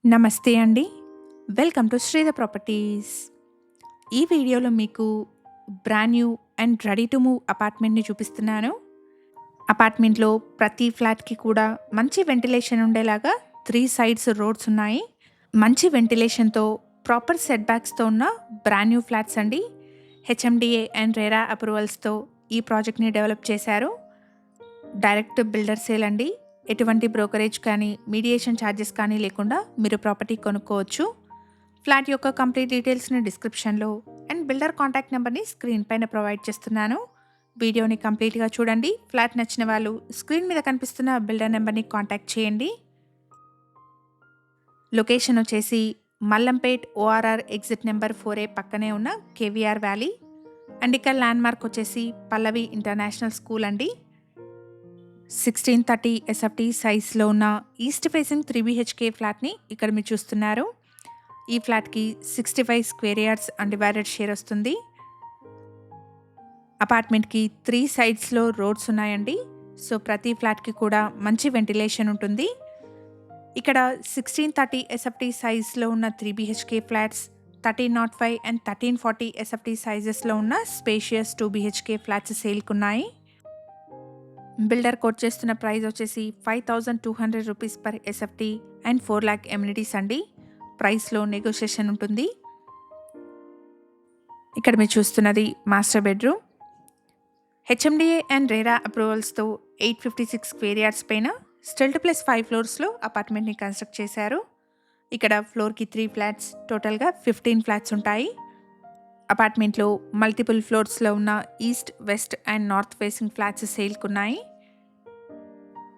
నమస్తే అండి. Welcome to Sridhar properties. ఈ వీడియోలో మీకు brand new and ready to move అపార్ట్మెంట్‌ని చూపిస్తున్నాను. అపార్ట్మెంట్‌లో ప్రతి ఫ్లాట్‌కి కూడా మంచి వెంటిలేషన్ ఉండేలాగా 3 సైడ్స్ రోడ్స్ ఉన్నాయి. మంచి వెంటిలేషన్‌తో ప్రాపర్ సెట్ బ్యాక్స్‌తో ఉన్న బ్రాండ్ న్యూ ఫ్లాట్స్ అండి. హెచ్ఎండిఏ అండ్ రెరా అప్రూవల్స్‌తో ఈ ప్రాజెక్ట్‌ని డెవలప్ చేశారు. డైరెక్ట్ బిల్డర్ సేల్ అండి. ఎటువంటి బ్రోకరేజ్ కానీ, మీడియేషన్ ఛార్జెస్ కానీ లేకుండా మీరు ప్రాపర్టీ కొనుక్కోవచ్చు. ఫ్లాట్ యొక్క కంప్లీట్ డీటెయిల్స్ని డిస్క్రిప్షన్లో అండ్ బిల్డర్ కాంటాక్ట్ నెంబర్ని స్క్రీన్ పైన ప్రొవైడ్ చేస్తున్నాను. వీడియోని కంప్లీట్గా చూడండి. ఫ్లాట్ నచ్చిన వాళ్ళు స్క్రీన్ మీద కనిపిస్తున్న బిల్డర్ నెంబర్ని కాంటాక్ట్ చేయండి. లొకేషన్ వచ్చేసి Mallampet ORR exit number 4A పక్కనే ఉన్న కేవీఆర్ వ్యాలీ. అండ్ ఇక్కడ ల్యాండ్ మార్క్ వచ్చేసి పల్లవి ఇంటర్నేషనల్ స్కూల్ అండి. 1630 ఎస్ఎఫ్టీ సైజ్లో ఉన్న ఈస్ట్ ఫేసింగ్ 3 BHK ఫ్లాట్ని ఇక్కడ మీరు చూస్తున్నారు. ఈ ఫ్లాట్కి 65 స్క్వేర్ యార్డ్స్ అన్డివైడెడ్ షేర్ వస్తుంది. అపార్ట్మెంట్కి 3 సైడ్స్లో రోడ్స్ ఉన్నాయండి. సో ప్రతి ఫ్లాట్కి కూడా మంచి వెంటిలేషన్ ఉంటుంది. ఇక్కడ 1630 ఎస్ఎఫ్టీ సైజ్లో ఉన్న 3 BHK ఫ్లాట్స్, 1305 అండ్ 1340 ఎస్ఎఫ్టీ సైజెస్లో ఉన్న స్పేషియస్ 2 BHK ఫ్లాట్స్ సేల్కి ఉన్నాయి. బిల్డర్ కోట్ చేస్తున్న ప్రైస్ వచ్చేసి 5200 rupees per SFT and 4 lakh amenities అండి. ప్రైస్లో నెగోషియేషన్ ఉంటుంది. ఇక్కడ మీరు చూస్తున్నది master bedroom. HMDA and RERA అప్రూవల్స్తో 856 స్క్వేర్ యార్డ్స్ పైన స్టిల్ట్ ప్లస్ 5 ఫ్లోర్స్లో అపార్ట్మెంట్ని కన్స్ట్రక్ట్ చేశారు. ఇక్కడ ఫ్లోర్కి 3 ఫ్లాట్స్, టోటల్గా 15 ఫ్లాట్స్ ఉంటాయి. అపార్ట్మెంట్లో మల్టిపుల్ ఫ్లోర్స్లో ఉన్న east, west and north facing flats సేల్కి ఉన్నాయి.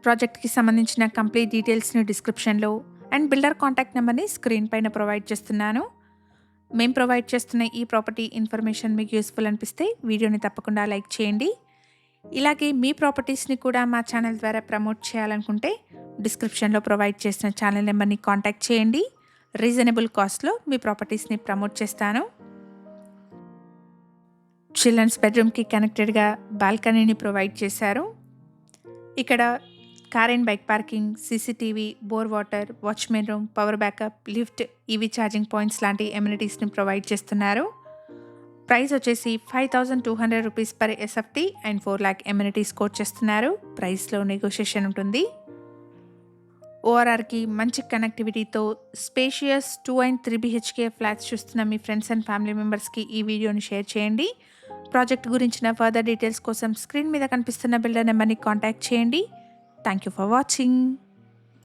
ప్రాజెక్ట్కి సంబంధించిన కంప్లీట్ డీటెయిల్స్ని డిస్క్రిప్షన్లో అండ్ బిల్డర్ కాంటాక్ట్ నెంబర్ని స్క్రీన్ పైన ప్రొవైడ్ చేస్తున్నాను. మేము ప్రొవైడ్ చేస్తున్న ఈ ప్రాపర్టీ ఇన్ఫర్మేషన్ మీకు యూస్ఫుల్ అనిపిస్తే వీడియోని తప్పకుండా లైక్ చేయండి. ఇలాగే మీ ప్రాపర్టీస్ని కూడా మా ఛానల్ ద్వారా ప్రమోట్ చేయాలనుకుంటే డిస్క్రిప్షన్లో ప్రొవైడ్ చేసిన ఛానల్ నెంబర్ని కాంటాక్ట్ చేయండి. రీజనబుల్ కాస్ట్లో మీ ప్రాపర్టీస్ని ప్రమోట్ చేస్తాను. చిల్డ్రన్స్ బెడ్రూమ్కి కనెక్టెడ్గా బాల్కనీని ప్రొవైడ్ చేశారు. ఇక్కడ car and bike parking, CCTV, bore water, watchman room, power backup, lift, EV charging points లాంటి ఎమ్యూనిటీస్ని ప్రొవైడ్ చేస్తున్నారు. ప్రైస్ వచ్చేసి 5200 rupees per SFT and 4 lakh amenities quote చేస్తున్నారు. ప్రైస్లో నెగోషియేషన్ ఉంటుంది. ఓఆర్ఆర్కి మంచి కనెక్టివిటీతో స్పేషియస్ 2 and 3 BHK ఫ్లాట్స్ చూస్తున్న మీ ఫ్రెండ్స్ అండ్ ఫ్యామిలీ మెంబర్స్కి ఈ వీడియోని షేర్ చేయండి. ప్రాజెక్ట్ గురించిన ఫర్దర్ డీటెయిల్స్ కోసం స్క్రీన్ మీద కనిపిస్తున్న బిల్డర్ నెంబర్ని కాంటాక్ట్ చేయండి. Thank you for watching.